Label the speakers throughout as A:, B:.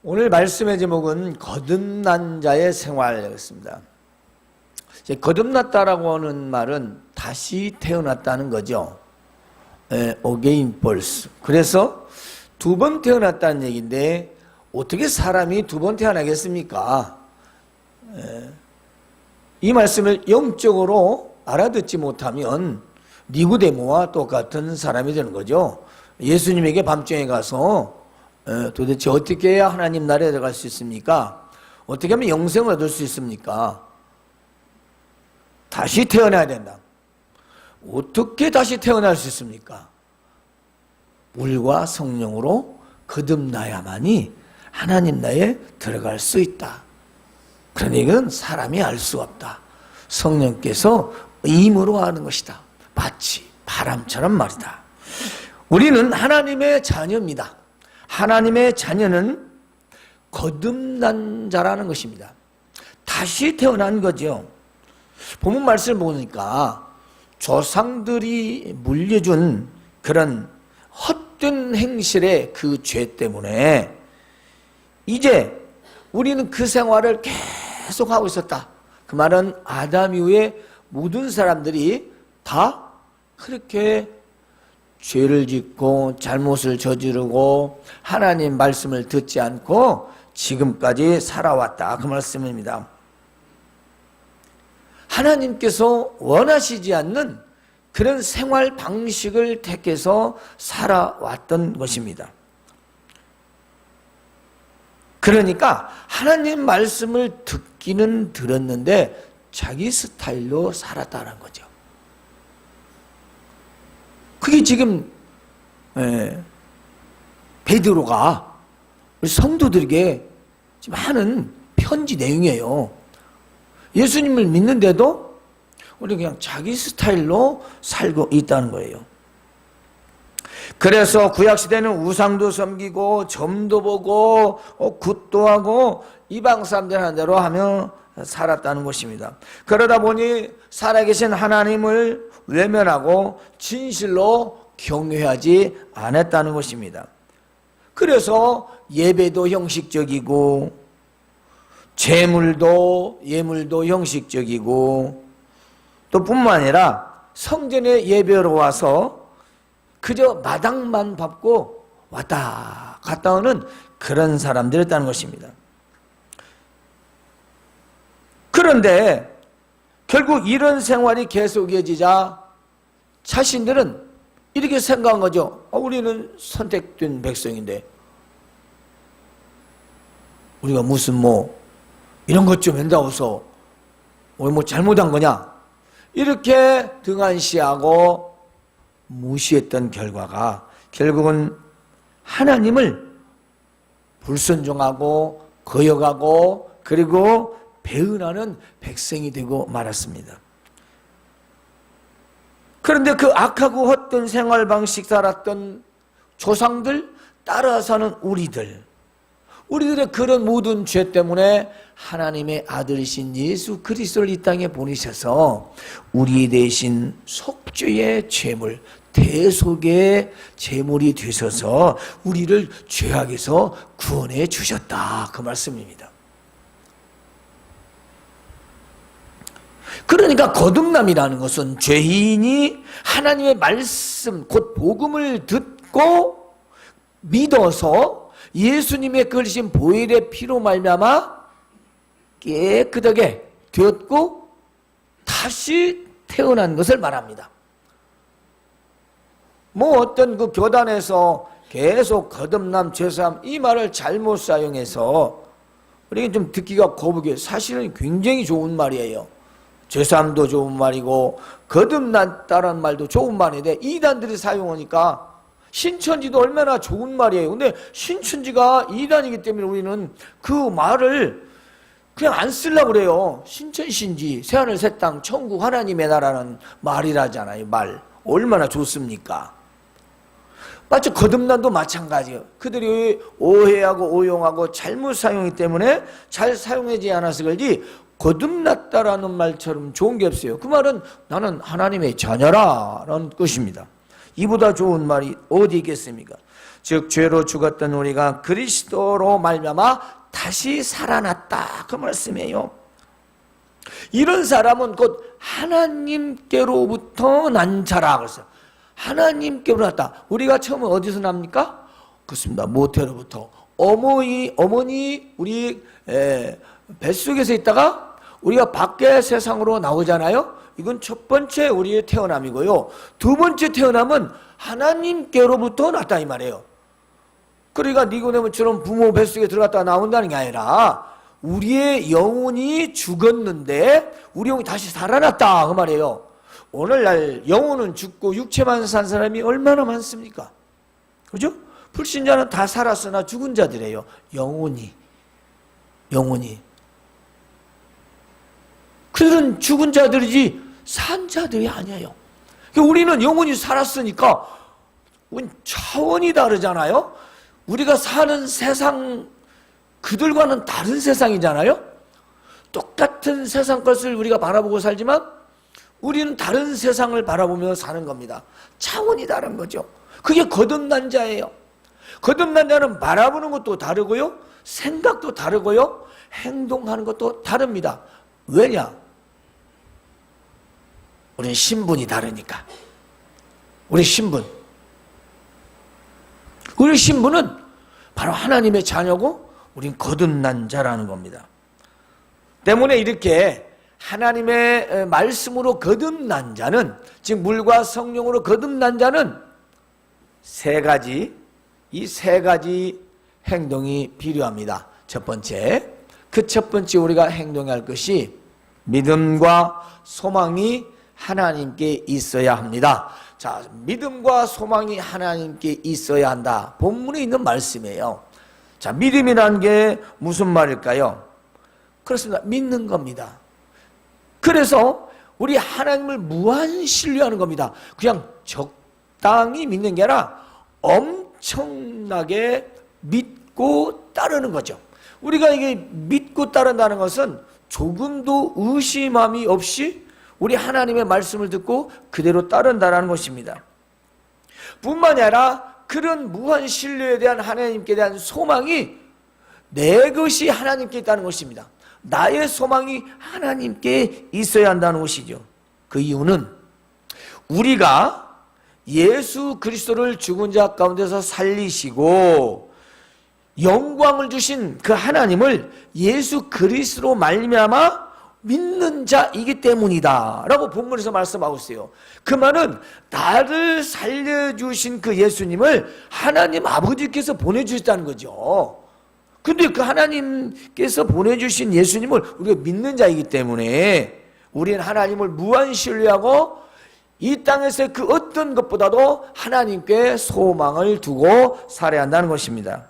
A: 오늘 말씀의 제목은 거듭난 자의 생활이었습니다. 거듭났다라고 하는 말은 다시 태어났다는 거죠. Again birth. 그래서 두 번 태어났다는 얘기인데 어떻게 사람이 두 번 태어나겠습니까? 이 말씀을 영적으로 알아듣지 못하면 니고데모와 똑같은 사람이 되는 거죠. 예수님에게 밤중에 가서 도대체 어떻게 해야 하나님 나라에 들어갈 수 있습니까? 어떻게 하면 영생을 얻을 수 있습니까? 다시 태어나야 된다. 어떻게 다시 태어날 수 있습니까? 물과 성령으로 거듭나야만이 하나님 나라에 들어갈 수 있다. 그런 얘기는 사람이 알 수 없다. 성령께서 임으로 하는 것이다. 마치 바람처럼 말이다. 우리는 하나님의 자녀입니다. 하나님의 자녀는 거듭난 자라는 것입니다. 다시 태어난 거죠. 본문 말씀을 보니까 조상들이 물려준 그런 헛된 행실의 그 죄 때문에 이제 우리는 그 생활을 계속 하고 있었다. 그 말은 아담 이후에 모든 사람들이 다 그렇게 죄를 짓고 잘못을 저지르고 하나님 말씀을 듣지 않고 지금까지 살아왔다. 그 말씀입니다. 하나님께서 원하시지 않는 그런 생활 방식을 택해서 살아왔던 것입니다. 그러니까 하나님 말씀을 듣기는 들었는데 자기 스타일로 살았다는 거죠. 그게 지금 베드로가 성도들에게 지금 하는 편지 내용이에요. 예수님을 믿는데도 우리 그냥 자기 스타일로 살고 있다는 거예요. 그래서 구약시대는 우상도 섬기고 점도 보고 굿도 하고 이방 사람들 하는 대로 하며 살았다는 것입니다. 그러다 보니 살아계신 하나님을 외면하고 진실로 경외하지 않았다는 것입니다. 그래서 예배도 형식적이고 예물도 형식적이고 또 뿐만 아니라 성전에 예배로 와서 그저 마당만 밟고 왔다 갔다 오는 그런 사람들이었다는 것입니다. 그런데 결국 이런 생활이 계속 이어지자 자신들은 이렇게 생각한 거죠. 우리는 선택된 백성인데 우리가 무슨 이런 것 좀 한다고 해서 잘못한 거냐, 이렇게 등한시하고 무시했던 결과가 결국은 하나님을 불순종하고 거역하고 그리고 배은하는 백성이 되고 말았습니다. 그런데 그 악하고 헛된 생활 방식 살았던 조상들 따라 사는 우리들의 그런 모든 죄 때문에 하나님의 아들이신 예수 그리스도를 이 땅에 보내셔서 우리 대신 속죄의 제물, 대속의 제물이 되셔서 우리를 죄악에서 구원해 주셨다. 그 말씀입니다. 그러니까 거듭남이라는 것은 죄인이 하나님의 말씀, 곧 복음을 듣고 믿어서 예수님의 그리신 보혈의 피로 말미암아 깨끗하게 되었고 다시 태어난 것을 말합니다. 어떤 그 교단에서 계속 거듭남, 죄사함 이 말을 잘못 사용해서 우리가 좀 듣기가 거북해요. 사실은 굉장히 좋은 말이에요. 죄사함도 좋은 말이고 거듭났다는 말도 좋은 말인데 이단들이 사용하니까 신천지도 얼마나 좋은 말이에요. 근데 신천지가 이단이기 때문에 우리는 그 말을 그냥 안 쓰려고 그래요. 신천신지, 새하늘 새 땅, 천국 하나님의 나라는 말이라잖아요. 말 얼마나 좋습니까? 마치 거듭난도 마찬가지예요. 그들이 오해하고 오용하고 잘못 사용하기 때문에 잘 사용하지 않아서 그런지 거듭났다라는 말처럼 좋은 게 없어요. 그 말은 나는 하나님의 자녀라는 것입니다. 이보다 좋은 말이 어디 있겠습니까? 즉 죄로 죽었던 우리가 그리스도로 말미암아 다시 살아났다, 그 말씀이에요. 이런 사람은 곧 하나님께로부터 난 자라 그랬어요. 하나님께로 났다. 우리가 처음에 어디서 납니까? 그렇습니다. 모태로부터. 어머니 우리 뱃속에서 있다가 우리가 밖에 세상으로 나오잖아요. 이건 첫 번째 우리의 태어남이고요. 두 번째 태어남은 하나님께로부터 났다 이 말이에요. 그러니까 니고데모처럼 부모 뱃속에 들어갔다가 나온다는 게 아니라 우리의 영혼이 죽었는데 우리 영혼이 다시 살아났다 그 말이에요. 오늘날 영혼은 죽고 육체만 산 사람이 얼마나 많습니까? 그죠? 불신자는 다 살았으나 죽은 자들이에요. 영혼이. 그들은 죽은 자들이지 산 자들이 아니에요. 우리는 영혼이 살았으니까 차원이 다르잖아요. 우리가 사는 세상, 그들과는 다른 세상이잖아요. 똑같은 세상 것을 우리가 바라보고 살지만 우리는 다른 세상을 바라보며 사는 겁니다. 차원이 다른 거죠. 그게 거듭난 자예요. 거듭난 자는 바라보는 것도 다르고요, 생각도 다르고요, 행동하는 것도 다릅니다. 왜냐? 우리는 신분이 다르니까. 우리 신분은 바로 하나님의 자녀고 우린 거듭난 자라는 겁니다. 때문에 이렇게 하나님의 말씀으로 거듭난 자는, 즉 물과 성령으로 거듭난 자는 이 세 가지 행동이 필요합니다. 첫 번째, 우리가 행동해야 할 것이 믿음과 소망이 하나님께 있어야 합니다. 자, 믿음과 소망이 하나님께 있어야 한다. 본문에 있는 말씀이에요. 자, 믿음이라는 게 무슨 말일까요? 그렇습니다. 믿는 겁니다. 그래서 우리 하나님을 무한 신뢰하는 겁니다. 그냥 적당히 믿는 게 아니라 엄청나게 믿고 따르는 거죠. 우리가 이게 믿고 따른다는 것은 조금도 의심함이 없이 우리 하나님의 말씀을 듣고 그대로 따른다는 것입니다. 뿐만이 아니라 그런 무한 신뢰에 대한 하나님께 대한 소망이 내 것이 하나님께 있다는 것입니다. 나의 소망이 하나님께 있어야 한다는 것이죠. 그 이유는 우리가 예수 그리스도를 죽은 자 가운데서 살리시고 영광을 주신 그 하나님을 예수 그리스도로 말미암아 믿는 자이기 때문이다 라고 본문에서 말씀하고 있어요. 그 말은 나를 살려주신 그 예수님을 하나님 아버지께서 보내주셨다는 거죠. 근데 그 하나님께서 보내주신 예수님을 우리가 믿는 자이기 때문에 우리는 하나님을 무한 신뢰하고 이 땅에서의 그 어떤 것보다도 하나님께 소망을 두고 살아야 한다는 것입니다.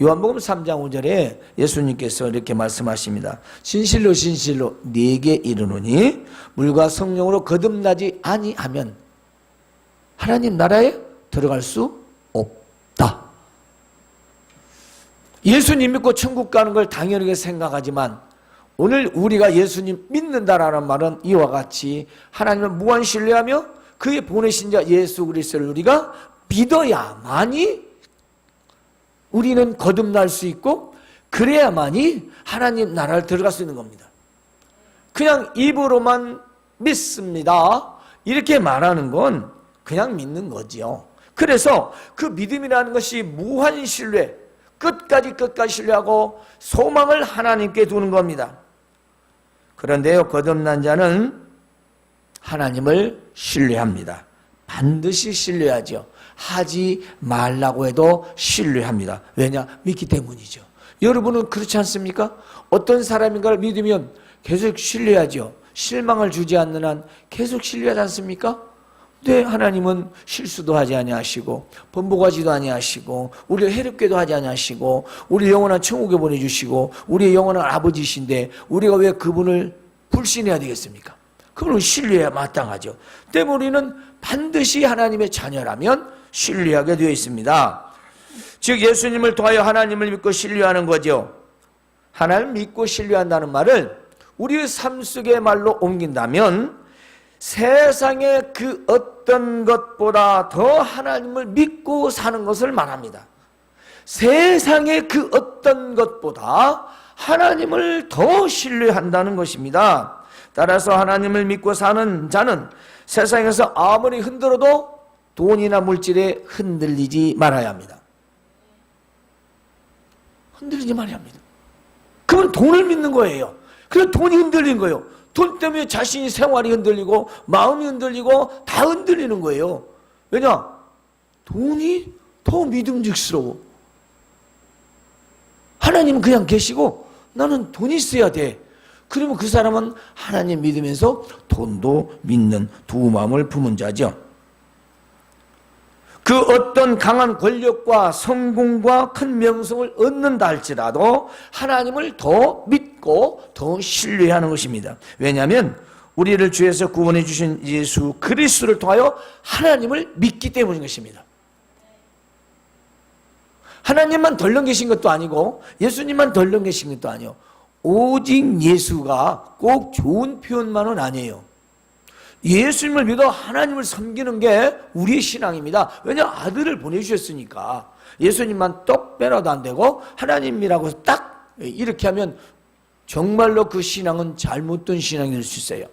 A: 요한복음 3장 5절에 예수님께서 이렇게 말씀하십니다. 진실로 진실로 네게 이르노니 물과 성령으로 거듭나지 아니하면 하나님 나라에 들어갈 수 없다. 예수님 믿고 천국 가는 걸 당연하게 생각하지만 오늘 우리가 예수님 믿는다라는 말은 이와 같이 하나님을 무한 신뢰하며 그의 보내신 자 예수 그리스도를 우리가 믿어야만이 우리는 거듭날 수 있고 그래야만이 하나님 나라를 들어갈 수 있는 겁니다. 그냥 입으로만 믿습니다 이렇게 말하는 건 그냥 믿는 거지요. 그래서 그 믿음이라는 것이 무한 신뢰, 끝까지 신뢰하고 소망을 하나님께 두는 겁니다. 그런데요, 거듭난 자는 하나님을 신뢰합니다. 반드시 신뢰하죠. 하지 말라고 해도 신뢰합니다. 왜냐? 믿기 때문이죠. 여러분은 그렇지 않습니까? 어떤 사람인가를 믿으면 계속 신뢰하죠. 실망을 주지 않는 한 계속 신뢰하지 않습니까? 네, 하나님은 실수도 하지 아니하시고 번복하지도 아니하시고 우리를 해롭게도 하지 아니하시고 우리 영원한 천국에 보내주시고 우리의 영원한 아버지이신데 우리가 왜 그분을 불신해야 되겠습니까? 그분을 신뢰해야 마땅하죠. 때문에 우리는 반드시 하나님의 자녀라면 신뢰하게 되어 있습니다. 즉 예수님을 통하여 하나님을 믿고 신뢰하는 거죠. 하나님을 믿고 신뢰한다는 말을 우리의 삶 속의 말로 옮긴다면 세상의 그 어떤 것보다 더 하나님을 믿고 사는 것을 말합니다. 세상의 그 어떤 것보다 하나님을 더 신뢰한다는 것입니다. 따라서 하나님을 믿고 사는 자는 세상에서 아무리 흔들어도 돈이나 물질에 흔들리지 말아야 합니다. 흔들리지 말아야 합니다. 그건 돈을 믿는 거예요. 그래서 돈이 흔들리는 거예요. 돈 때문에 자신이 생활이 흔들리고 마음이 흔들리고 다 흔들리는 거예요. 왜냐? 돈이 더 믿음직스러워. 하나님은 그냥 계시고 나는 돈이 있어야 돼. 그러면 그 사람은 하나님 믿으면서 돈도 믿는 두 마음을 품은 자죠. 그 어떤 강한 권력과 성공과 큰 명성을 얻는다 할지라도 하나님을 더 믿고 더 신뢰하는 것입니다. 왜냐하면 우리를 주에서 구원해 주신 예수 그리스도를 통하여 하나님을 믿기 때문인 것입니다. 하나님만 덜렁 계신 것도 아니고 예수님만 덜렁 계신 것도 아니에요. 오직 예수가 꼭 좋은 표현만은 아니에요. 예수님을 믿어 하나님을 섬기는 게 우리의 신앙입니다. 왜냐? 아들을 보내주셨으니까. 예수님만 떡 빼라도 안 되고 하나님이라고 딱 이렇게 하면 정말로 그 신앙은 잘못된 신앙이 될 수 있어요.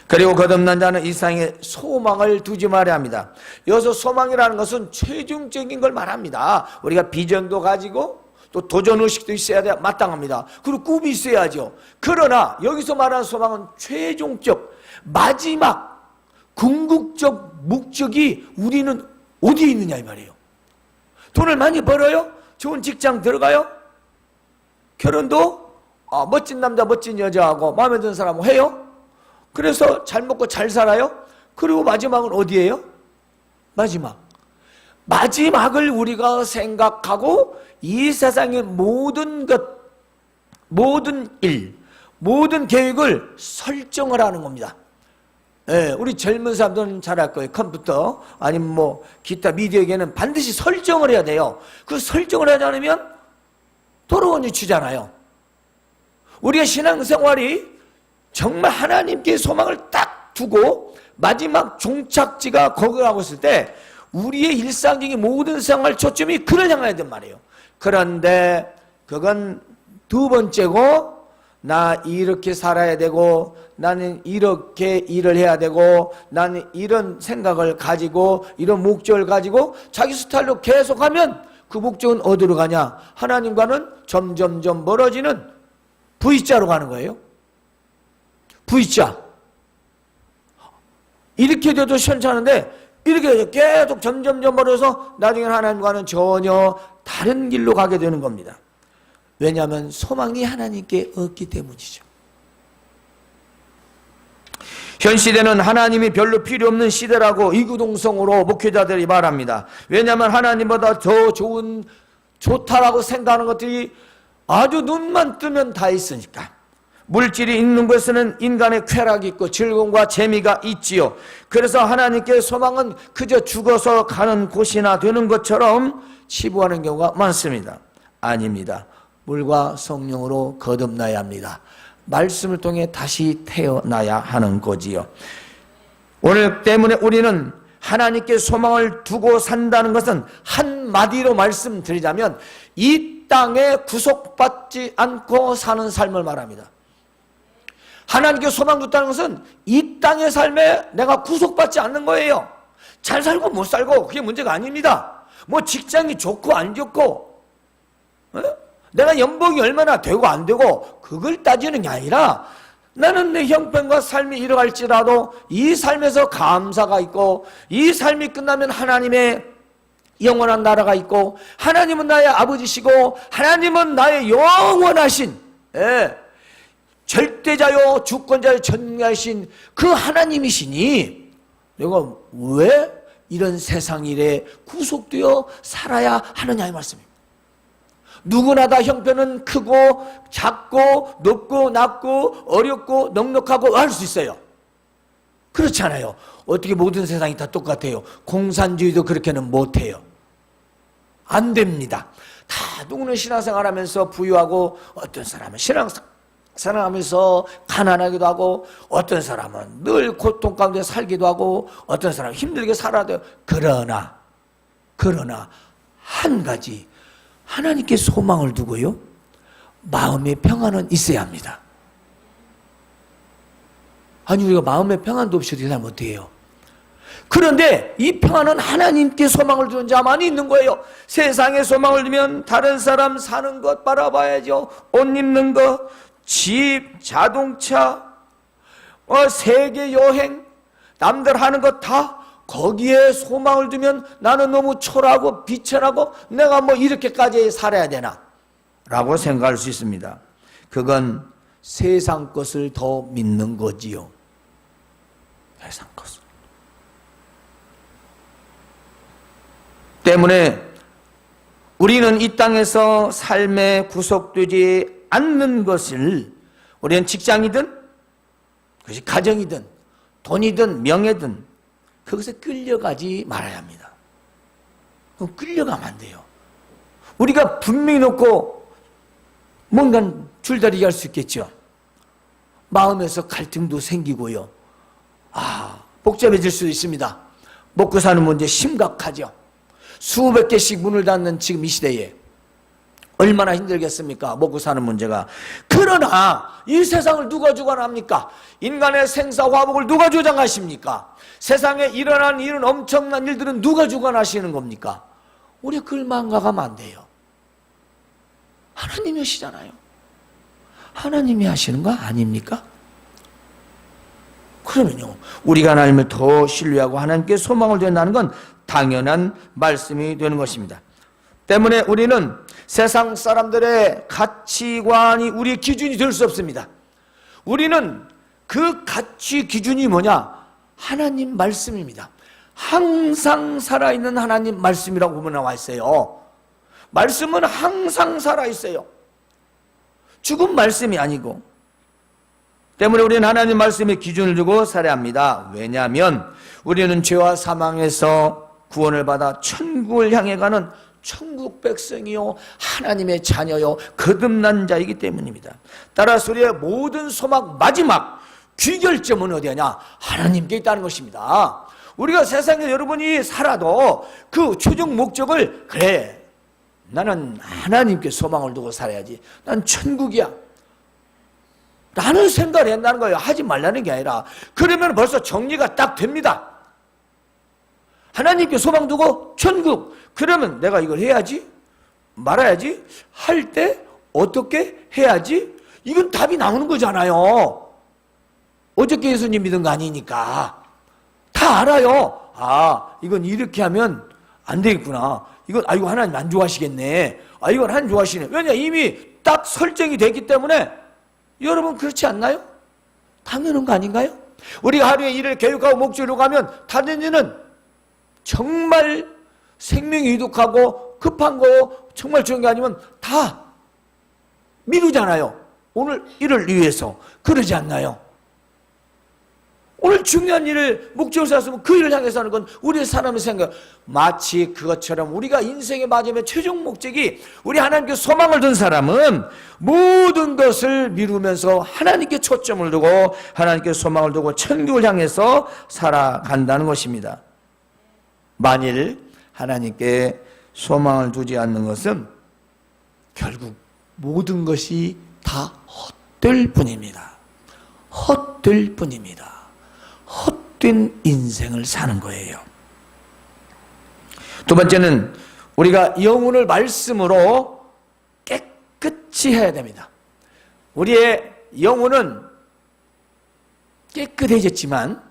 A: 그리고 거듭난 자는 이 세상에 소망을 두지 말아야 합니다. 여기서 소망이라는 것은 최종적인 걸 말합니다. 우리가 비전도 가지고 또 도전의식도 있어야 돼 마땅합니다. 그리고 꿈이 있어야죠. 그러나 여기서 말하는 소망은 최종적 마지막 궁극적 목적이 우리는 어디에 있느냐 이 말이에요. 돈을 많이 벌어요? 좋은 직장 들어가요? 결혼도 멋진 남자 멋진 여자하고 마음에 드는 사람하고 해요? 그래서 잘 먹고 잘 살아요? 그리고 마지막은 어디예요? 마지막을 우리가 생각하고 이 세상의 모든 것, 모든 일, 모든 계획을 설정을 하는 겁니다. 예, 우리 젊은 사람들은 잘할 거예요. 컴퓨터 아니면 뭐 기타 미디어계는 반드시 설정을 해야 돼요. 그 설정을 하지 않으면 돌아오니 주잖아요. 우리의 신앙생활이 정말 하나님께 소망을 딱 두고 마지막 종착지가 거기라고 했을 때 우리의 일상적인 모든 생활 초점이 그를 향해야 된 말이에요. 그런데 그건 두 번째고 나 이렇게 살아야 되고 나는 이렇게 일을 해야 되고 나는 이런 생각을 가지고 이런 목적을 가지고 자기 스타일로 계속하면 그 목적은 어디로 가냐? 하나님과는 점점점 멀어지는 V자로 가는 거예요. V자. 이렇게 돼도 괜찮은데 이렇게 계속 점점점 멀어서 나중에 하나님과는 전혀 다른 길로 가게 되는 겁니다. 왜냐하면 소망이 하나님께 없기 때문이죠. 현 시대는 하나님이 별로 필요 없는 시대라고 이구동성으로 목회자들이 말합니다. 왜냐하면 하나님보다 더 좋다라고 생각하는 것들이 아주 눈만 뜨면 다 있으니까. 물질이 있는 곳에는 인간의 쾌락이 있고 즐거움과 재미가 있지요. 그래서 하나님께 소망은 그저 죽어서 가는 곳이나 되는 것처럼 치부하는 경우가 많습니다. 아닙니다. 물과 성령으로 거듭나야 합니다. 말씀을 통해 다시 태어나야 하는 거지요. 오늘 때문에 우리는 하나님께 소망을 두고 산다는 것은 한마디로 말씀드리자면 이 땅에 구속받지 않고 사는 삶을 말합니다. 하나님께 소망 뒀다는 것은 이 땅의 삶에 내가 구속받지 않는 거예요. 잘 살고 못 살고 그게 문제가 아닙니다. 뭐 직장이 좋고 안 좋고 내가 연봉이 얼마나 되고 안 되고 그걸 따지는 게 아니라 나는 내 형편과 삶이 이뤄갈지라도 이 삶에서 감사가 있고 이 삶이 끝나면 하나님의 영원한 나라가 있고 하나님은 나의 아버지시고 하나님은 나의 영원하신 절대자요 주권자요 전능하신 그 하나님이시니 내가 왜 이런 세상 일에 구속되어 살아야 하느냐 이 말씀입니다. 누구나 다 형편은 크고 작고 높고 낮고 어렵고 넉넉하고 할 수 있어요. 그렇지 않아요. 어떻게 모든 세상이 다 똑같아요. 공산주의도 그렇게는 못해요. 안 됩니다. 다 누구는 신앙생활 하면서 부유하고 어떤 사람은 신앙생활 살아가면서 가난하기도 하고, 어떤 사람은 늘 고통 가운데 살기도 하고, 어떤 사람은 힘들게 살아야 돼요. 그러나 한 가지, 하나님께 소망을 두고요, 마음의 평안은 있어야 합니다. 아니, 우리가 마음의 평안도 없이 어떻게 살면 어때요? 그런데 이 평안은 하나님께 소망을 두는 자만 있는 거예요. 세상에 소망을 두면 다른 사람 사는 것 바라봐야죠. 옷 입는 것, 집, 자동차, 세계 여행, 남들 하는 것 다 거기에 소망을 두면 나는 너무 초라하고 비천하고 내가 뭐 이렇게까지 살아야 되나? 라고 생각할 수 있습니다. 그건 세상 것을 더 믿는 거지요. 세상 것을. 때문에 우리는 이 땅에서 삶에 구속되지 않는 것을, 우리는 직장이든 그것이 가정이든 돈이든 명예든 그것에 끌려가지 말아야 합니다. 끌려가면 안 돼요. 우리가 분명히 놓고 뭔가 줄다리기 할 수 있겠죠. 마음에서 갈등도 생기고요. 복잡해질 수도 있습니다. 먹고 사는 문제 심각하죠. 수백 개씩 문을 닫는 지금 이 시대에 얼마나 힘들겠습니까? 먹고 사는 문제가. 그러나 이 세상을 누가 주관합니까? 인간의 생사화복을 누가 조장하십니까? 세상에 일어난 이런 엄청난 일들은 누가 주관하시는 겁니까? 우리 그걸 망각하면 안 돼요. 하나님이 하시잖아요. 하나님이 하시는 거 아닙니까? 그러면요, 우리가 하나님을 더 신뢰하고 하나님께 소망을 둔다는 건 당연한 말씀이 되는 것입니다. 때문에 우리는 세상 사람들의 가치관이 우리의 기준이 될 수 없습니다. 우리는 그 가치 기준이 뭐냐? 하나님 말씀입니다. 항상 살아있는 하나님 말씀이라고 보면 나와 있어요. 말씀은 항상 살아있어요. 죽은 말씀이 아니고. 때문에 우리는 하나님 말씀에 기준을 두고 살아야 합니다. 왜냐하면 우리는 죄와 사망에서 구원을 받아 천국을 향해 가는 천국 백성이요, 하나님의 자녀요, 거듭난 자이기 때문입니다. 따라서 우리의 모든 소망 마지막 귀결점은 어디냐? 하나님께 있다는 것입니다. 우리가 세상에 여러분이 살아도 그 최종 목적을, 그래, 나는 하나님께 소망을 두고 살아야지, 난 천국이야 라는 생각을 한다는 거예요. 하지 말라는 게 아니라. 그러면 벌써 정리가 딱 됩니다. 하나님께 소망 두고 천국, 그러면 내가 이걸 해야지 말아야지 할 때 어떻게 해야지, 이건 답이 나오는 거잖아요. 어저께 예수님 믿은 거 아니니까 다 알아요. 이건 이렇게 하면 안 되겠구나. 이건 이거 하나님 안 좋아하시겠네. 이건 하나님 좋아하시네. 왜냐, 이미 딱 설정이 됐기 때문에. 여러분 그렇지 않나요? 당연한 거 아닌가요? 우리가 하루에 일을 계획하고 목적으로 가면 다른 일은 정말 생명이 위독하고 급한 거 정말 중요한 게 아니면 다 미루잖아요. 오늘 일을 위해서. 그러지 않나요? 오늘 중요한 일을 목적으로 삼았으면 그 일을 향해서 하는 건 우리의 사람의 생각. 마치 그것처럼 우리가 인생의 마지막에 최종 목적이, 우리 하나님께 소망을 둔 사람은 모든 것을 미루면서 하나님께 초점을 두고 하나님께 소망을 두고 천국을 향해서 살아간다는 것입니다. 만일 하나님께 소망을 두지 않는 것은 결국 모든 것이 다 헛될 뿐입니다. 헛될 뿐입니다. 헛된 인생을 사는 거예요. 두 번째는 우리가 영혼을 말씀으로 깨끗이 해야 됩니다. 우리의 영혼은 깨끗해졌지만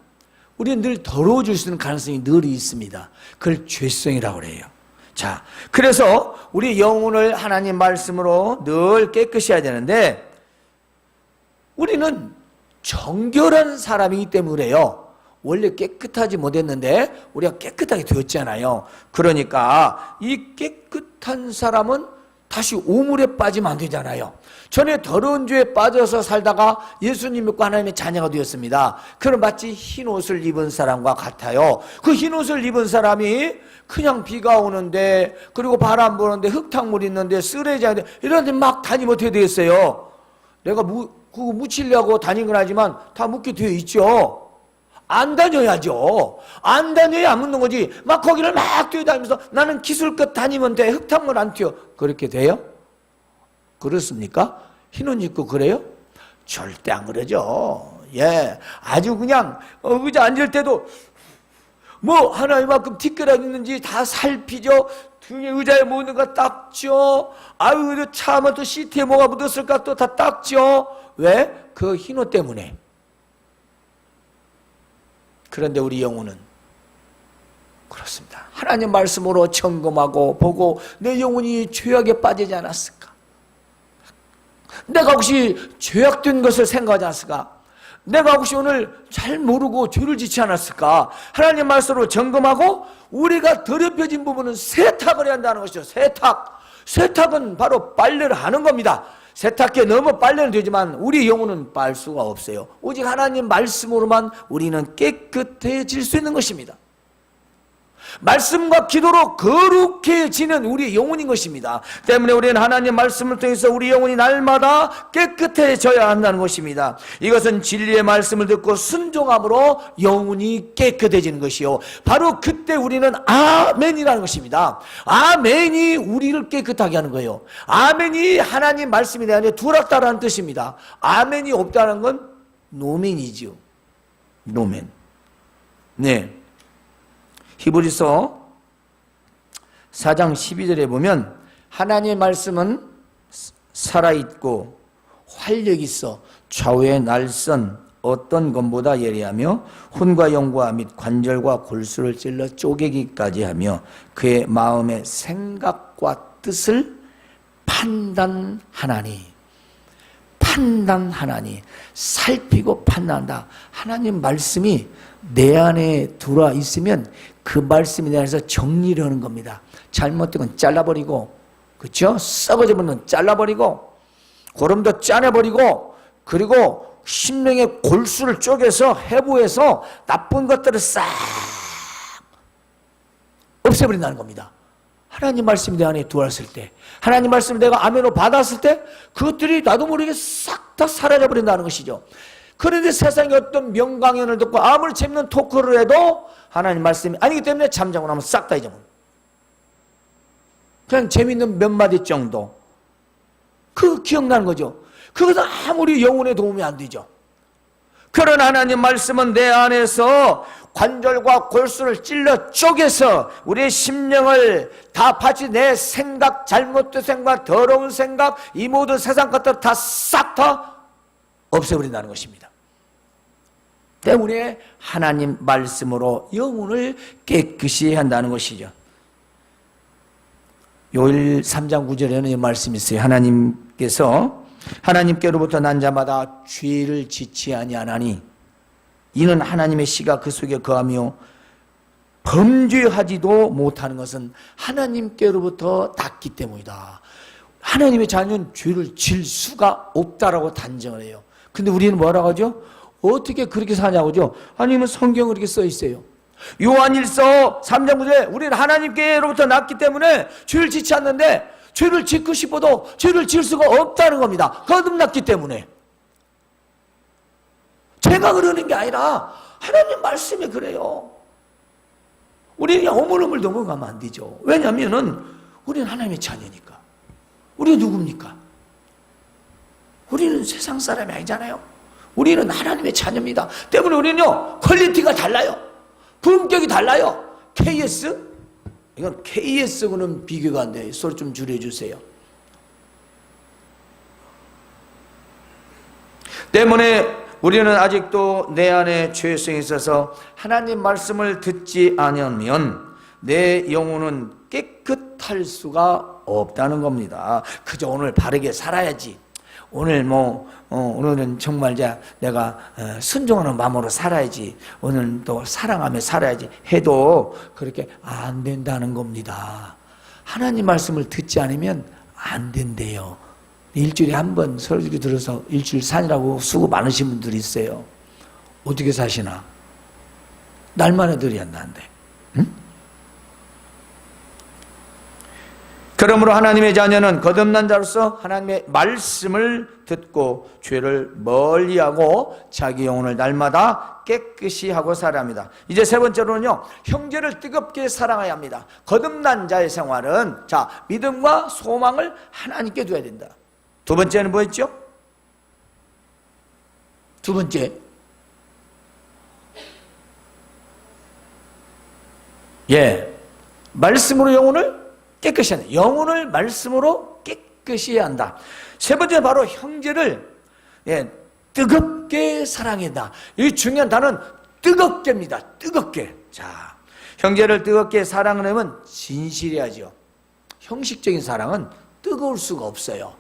A: 우리는 늘 더러워질 수 있는 가능성이 늘 있습니다. 그걸 죄성이라고 그래요. 자, 그래서 우리 영혼을 하나님 말씀으로 늘 깨끗이 해야 되는데, 우리는 정결한 사람이기 때문에요. 원래 깨끗하지 못했는데 우리가 깨끗하게 되었잖아요. 그러니까 이 깨끗한 사람은 다시 오물에 빠지면 안 되잖아요. 전에 더러운 죄에 빠져서 살다가 예수님 믿고 하나님의 자녀가 되었습니다. 그럼 마치 흰 옷을 입은 사람과 같아요. 그 흰 옷을 입은 사람이 그냥 비가 오는데, 그리고 바람 부는데, 흙탕물 있는데, 쓰레기 있는데, 이런 데 막 다니면 어떻게 되겠어요? 내가 그거 묻히려고 다닌 건 하지만 다 묻게 되어 있죠. 안 다녀야죠. 안 다녀야 안 묻는 거지. 막 거기를 막 뛰어다니면서 나는 기술껏 다니면 돼. 흙탕물 안 튀어. 그렇게 돼요? 그렇습니까? 흰옷 입고 그래요? 절대 안 그러죠. 예, 아주 그냥 의자 앉을 때도 뭐 하나님만큼 티끌어 있는지 다 살피죠. 등에 의자에 묻는 거 닦죠. 아유, 차면 또 시트에 뭐가 묻었을까 또 다 닦죠. 왜? 그 흰옷 때문에. 그런데 우리 영혼은 그렇습니다. 하나님 말씀으로 점검하고 보고 내 영혼이 죄악에 빠지지 않았을까? 내가 혹시 죄악된 것을 생각하지 않았을까? 내가 혹시 오늘 잘 모르고 죄를 짓지 않았을까? 하나님 말씀으로 점검하고 우리가 더럽혀진 부분은 세탁을 해야 한다는 것이죠. 세탁. 세탁은 바로 빨래를 하는 겁니다. 세탁기에 넣으면 빨래는 되지만 우리 영혼은 빨 수가 없어요. 오직 하나님 말씀으로만 우리는 깨끗해질 수 있는 것입니다. 말씀과 기도로 거룩해지는 우리의 영혼인 것입니다. 때문에 우리는 하나님 말씀을 통해서 우리 영혼이 날마다 깨끗해져야 한다는 것입니다. 이것은 진리의 말씀을 듣고 순종함으로 영혼이 깨끗해지는 것이요, 바로 그때 우리는 아멘이라는 것입니다. 아멘이 우리를 깨끗하게 하는 거예요. 아멘이 하나님 말씀이 내 안에 들어왔다는 뜻입니다. 아멘이 없다는 건 노멘이지요. 노멘. 네. 히브리서 4장 12절에 보면 하나님의 말씀은 살아있고 활력 있어 좌우의 날선 어떤 것보다 예리하며 혼과 영과 및 관절과 골수를 찔러 쪼개기까지 하며 그의 마음의 생각과 뜻을 판단하나니. 판단하나니. 살피고 판단한다. 하나님 말씀이 내 안에 들어와 있으면 그 말씀에 대해서 정리를 하는 겁니다. 잘못된 건 잘라버리고, 그렇죠? 썩어져 버린 건 잘라버리고, 고름도 짜내버리고, 그리고 심령의 골수를 쪼개서 해부해서 나쁜 것들을 싹 없애버린다는 겁니다. 하나님 말씀이 내 안에 들어왔을 때, 하나님 말씀을 내가 아멘으로 받았을 때 그것들이 나도 모르게 싹 다 사라져버린다는 것이죠. 그런데 세상에 어떤 명강연을 듣고 아무리 재밌는 토크를 해도 하나님 말씀이 아니기 때문에 잠자고 나면 싹 다 잊어버려. 그냥 재밌는 몇 마디 정도. 그 기억나는 거죠. 그것은 아무리 영혼에 도움이 안 되죠. 그런 하나님 말씀은 내 안에서 관절과 골수를 찔러 쪼개서 우리의 심령을 다 파지, 내 생각, 잘못된 생각, 더러운 생각, 이 모든 세상 것들을 다 싹 다 없애버린다는 것입니다. 때문에 하나님 말씀으로 영혼을 깨끗이 한다는 것이죠. 요일 3장 9절에는 이 말씀이 있어요. 하나님께로부터 난 자마다 죄를 짓지 아니하나니 이는 하나님의 씨가 그 속에 거하며 범죄하지도 못하는 것은 하나님께로부터 났기 때문이다. 하나님의 자녀는 죄를 질 수가 없다라고 단정을 해요. 근데 우리는 뭐라고 하죠? 어떻게 그렇게 사냐고죠? 아니면 성경에 그렇게 써 있어요. 요한일서 3장 9절에 우리는 하나님께로부터 났기 때문에 죄를 짓지 않는데 죄를 짓고 싶어도 죄를 지을 수가 없다는 겁니다. 거듭났기 때문에. 제가 그러는 게 아니라 하나님 말씀이 그래요. 우리는 어물어물 넘어가면 안 되죠. 왜냐하면 우리는 하나님의 자녀니까. 우리는 누굽니까? 우리는 세상 사람이 아니잖아요. 우리는 하나님의 자녀입니다. 때문에 우리는요, 퀄리티가 달라요. 품격이 달라요. KS? 이건 KS하고는 비교가 안 돼요. 소리 좀 줄여주세요. 때문에 우리는 아직도 내 안에 죄성이 있어서 하나님 말씀을 듣지 않으면 내 영혼은 깨끗할 수가 없다는 겁니다. 그저 오늘 바르게 살아야지. 오늘 오늘은 정말 내가 순종하는 마음으로 살아야지. 오늘 또 사랑하며 살아야지 해도 그렇게 안 된다는 겁니다. 하나님 말씀을 듣지 않으면 안 된대요. 일주일에 한 번 설교 들어서 일주일 사느라고 수고 많으신 분들이 있어요. 어떻게 사시나? 날만에 들이 안 나는데. 응? 그러므로 하나님의 자녀는 거듭난 자로서 하나님의 말씀을 듣고 죄를 멀리하고 자기 영혼을 날마다 깨끗이 하고 살아야 합니다. 이제 세 번째로는요, 형제를 뜨겁게 사랑해야 합니다. 거듭난 자의 생활은 믿음과 소망을 하나님께 둬야 된다. 두 번째는 뭐였죠? 두 번째, 말씀으로 영혼을 깨끗이 한다. 영혼을 말씀으로 깨끗이 해야 한다. 세 번째는 바로 형제를 뜨겁게 사랑한다. 이 중요한 단어는 뜨겁게입니다. 뜨겁게. 형제를 뜨겁게 사랑하려면 진실해야죠. 형식적인 사랑은 뜨거울 수가 없어요.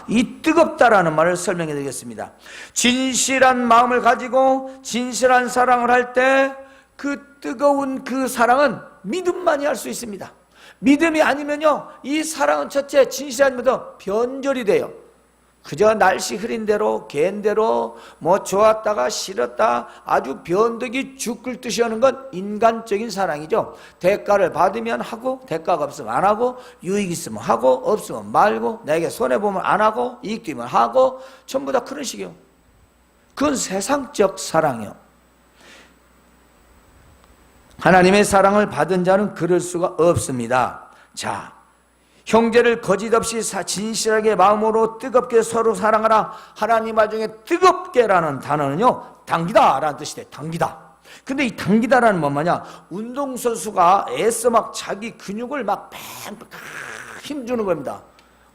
A: 이 뜨겁다라는 말을 설명해 드리겠습니다. 진실한 마음을 가지고 진실한 사랑을 할 때 그 뜨거운 그 사랑은 믿음만이 할 수 있습니다. 믿음이 아니면요, 이 사랑은 첫째 진실이 아니면 변절이 돼요. 그저 날씨 흐린 대로 갠 대로 좋았다가 싫었다 아주 변덕이 죽을 듯이 하는 건 인간적인 사랑이죠. 대가를 받으면 하고 대가가 없으면 안 하고 유익 있으면 하고 없으면 말고 내게 손해보면 안 하고 이익 되면 하고 전부 다 그런 식이에요. 그건 세상적 사랑이요. 하나님의 사랑을 받은 자는 그럴 수가 없습니다. 형제를 거짓없이 진실하게 마음으로 뜨겁게 서로 사랑하라. 하나님 말 중에 뜨겁게라는 단어는요, 당기다라는 뜻이 돼요. 당기다. 근데 이 당기다라는 건 뭐냐? 운동선수가 애써 자기 근육을 힘주는 겁니다.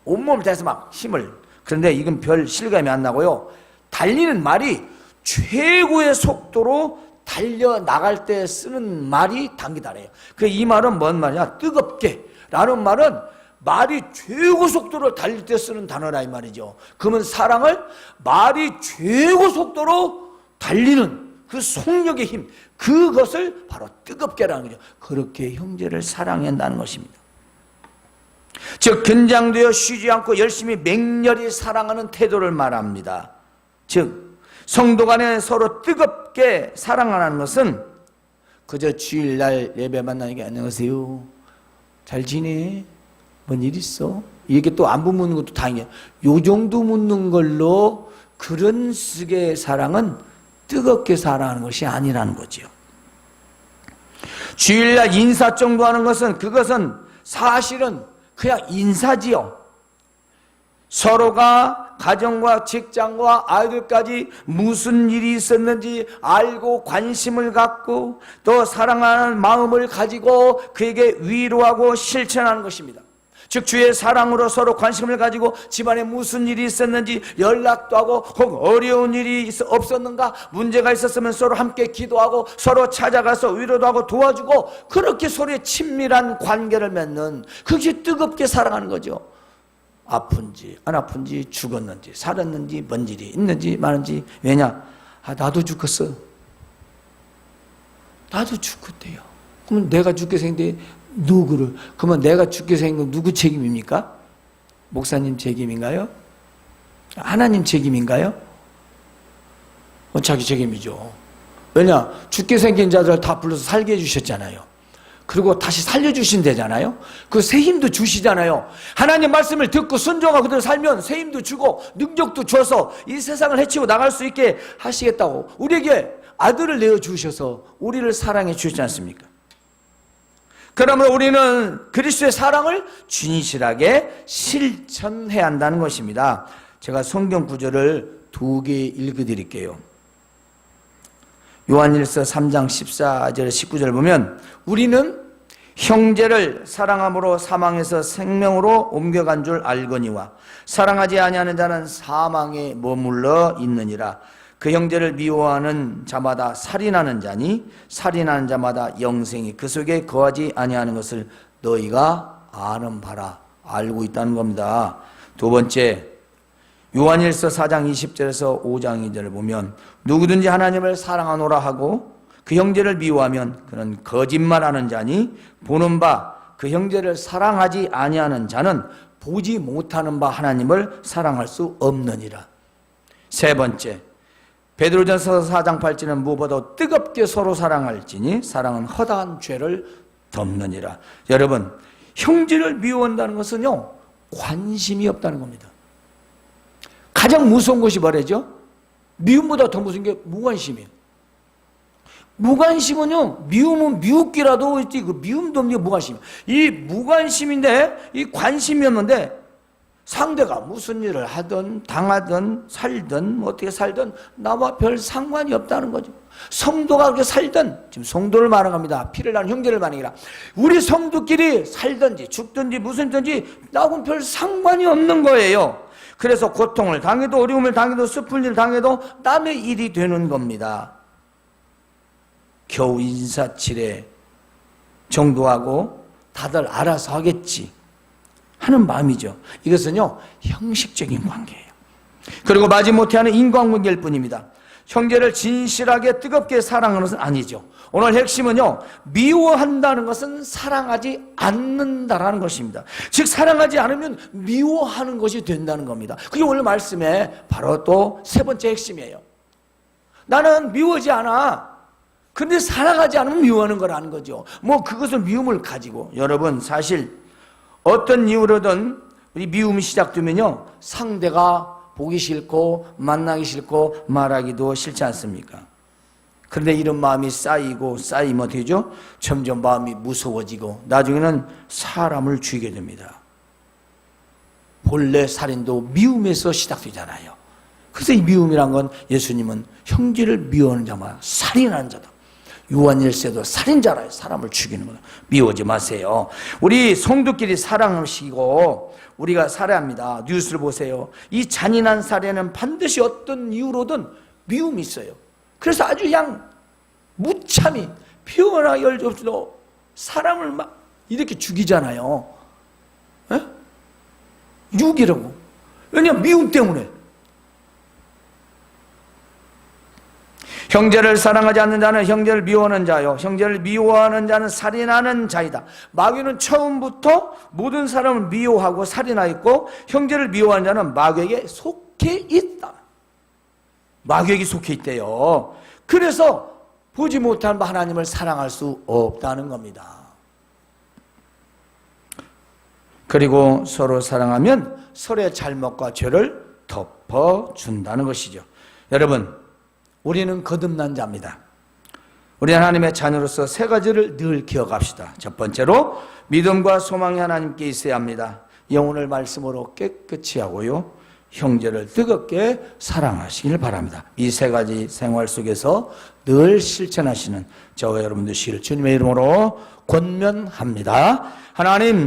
A: 온몸을 다해서 힘을. 그런데 이건 별 실감이 안 나고요. 달리는 말이 최고의 속도로 달려나갈 때 쓰는 말이 당기다래요. 이 말은 뭔 말이냐? 뜨겁게 라는 말은 말이 최고 속도로 달릴 때 쓰는 단어라 이 말이죠. 그러면 사랑을 말이 최고 속도로 달리는 그 속력의 힘, 그것을 바로 뜨겁게라는 거죠. 그렇게 형제를 사랑한다는 것입니다. 즉 긴장되어 쉬지 않고 열심히 맹렬히 사랑하는 태도를 말합니다. 즉 성도 간에 서로 뜨겁게 사랑하는 것은 그저 주일날 예배 만나니까 안녕하세요, 잘 지내? 뭔 일 있어? 이렇게 또 안부 묻는 것도 다행이에요. 요 정도 묻는 걸로 그런 식의 사랑은 뜨겁게 사랑하는 것이 아니라는 거죠. 주일날 인사 정도 하는 것은 그것은 사실은 그냥 인사지요. 서로가 가정과 직장과 아이들까지 무슨 일이 있었는지 알고 관심을 갖고 또 사랑하는 마음을 가지고 그에게 위로하고 실천하는 것입니다. 즉 주의 사랑으로 서로 관심을 가지고 집안에 무슨 일이 있었는지 연락도 하고 혹 어려운 일이 없었는가 문제가 있었으면 서로 함께 기도하고 서로 찾아가서 위로도 하고 도와주고 그렇게 서로의 친밀한 관계를 맺는, 그것이 뜨겁게 사랑하는 거죠. 아픈지 안 아픈지 죽었는지 살았는지 뭔 일이 있는지 많은지. 왜냐? 나도 죽었어. 나도 죽었대요. 그러면 내가 죽게 생긴데 누구를? 그러면 내가 죽게 생긴 건 누구 책임입니까? 목사님 책임인가요? 하나님 책임인가요? 자기 책임이죠. 왜냐? 죽게 생긴 자들 다 불러서 살게 해주셨잖아요. 그리고 다시 살려주신대잖아요. 그 새 힘도 주시잖아요. 하나님 말씀을 듣고 순종하고 그대로 살면 새 힘도 주고 능력도 줘서 이 세상을 헤치고 나갈 수 있게 하시겠다고 우리에게 아들을 내어주셔서 우리를 사랑해 주시지 않습니까? 그러면 우리는 그리스도의 사랑을 진실하게 실천해야 한다는 것입니다. 제가 성경 구절을 2개 읽어드릴게요. 요한일서 3장 14절 19절 보면 우리는 형제를 사랑함으로 사망에서 생명으로 옮겨간 줄 알거니와 사랑하지 아니하는 자는 사망에 머물러 있느니라. 그 형제를 미워하는 자마다 살인하는 자니 살인하는 자마다 영생이 그 속에 거하지 아니하는 것을 너희가 아는 바라. 알고 있다는 겁니다. 두 번째, 요한일서 4장 20절에서 5장 2절을 보면 누구든지 하나님을 사랑하노라 하고 그 형제를 미워하면 그는 거짓말하는 자니 보는 바 그 형제를 사랑하지 아니하는 자는 보지 못하는 바 하나님을 사랑할 수 없느니라. 세 번째, 베드로전서 4장 8절은 무엇보다 뜨겁게 서로 사랑할지니 사랑은 허다한 죄를 덮느니라. 여러분, 형제를 미워한다는 것은요, 관심이 없다는 겁니다. 가장 무서운 것이 뭐래죠? 미움보다 더 무서운 게 무관심이에요. 무관심은요, 미움은 미웃기라도 있지, 그 미움도 없는 게 무관심. 이 무관심인데, 이 관심이 없는데, 상대가 무슨 일을 하든, 당하든, 살든, 뭐 어떻게 살든, 나와 별 상관이 없다는 거죠. 성도가 그렇게 살든, 지금 성도를 말하는 겁니다. 피를 나는 형제를 말하는 게 아니라, 우리 성도끼리 살든지, 죽든지, 무슨 든지, 나하고는 별 상관이 없는 거예요. 그래서 고통을 당해도, 어려움을 당해도, 슬픈 일을 당해도, 남의 일이 되는 겁니다. 겨우 인사치레 정도하고 다들 알아서 하겠지 하는 마음이죠. 이것은요, 형식적인 관계예요. 그리고 마지못해 하는 인간관계일 뿐입니다. 형제를 진실하게 뜨겁게 사랑하는 것은 아니죠. 오늘 핵심은요, 미워한다는 것은 사랑하지 않는다라는 것입니다. 즉 사랑하지 않으면 미워하는 것이 된다는 겁니다. 그게 오늘 말씀의 바로 또 세 번째 핵심이에요. 나는 미워하지 않아. 근데 사랑하지 않으면 미워하는 거라는 거죠. 뭐 그것을 미움을 가지고, 여러분 사실 어떤 이유로든 우리 미움이 시작되면요, 상대가 보기 싫고 만나기 싫고 말하기도 싫지 않습니까? 그런데 이런 마음이 쌓이고 쌓이면 되죠? 점점 마음이 무서워지고 나중에는 사람을 죽이게 됩니다. 본래 살인도 미움에서 시작되잖아요. 그래서 이 미움이란 건 예수님은 형제를 미워하는 자마다 살인하는 자다. 요한 1세도 살인자라요. 사람을 죽이는 거다. 미워하지 마세요. 우리 성도끼리 사랑하시고 우리가 살아야 합니다. 뉴스를 보세요. 이 잔인한 살해는 반드시 어떤 이유로든 미움이 있어요. 그래서 아주 그냥 무참히 피어나 열지 없이도 사람을 막 이렇게 죽이잖아요. 에? 유기라고. 왜냐하면 미움 때문에. 형제를 사랑하지 않는 자는 형제를 미워하는 자요, 형제를 미워하는 자는 살인하는 자이다. 마귀는 처음부터 모든 사람을 미워하고 살인하였고, 형제를 미워하는 자는 마귀에게 속해 있다. 마귀에게 속해 있대요. 그래서 보지 못한 하나님을 사랑할 수 없다는 겁니다. 그리고 서로 사랑하면 서로의 잘못과 죄를 덮어준다는 것이죠. 여러분, 우리는 거듭난 자입니다. 우리 하나님의 자녀로서 세 가지를 늘 기억합시다. 첫 번째로 믿음과 소망이 하나님께 있어야 합니다. 영혼을 말씀으로 깨끗이 하고요, 형제를 뜨겁게 사랑하시길 바랍니다. 이 세 가지 생활 속에서 늘 실천하시는 저와 여러분 되시기를 주님의 이름으로 권면합니다. 하나님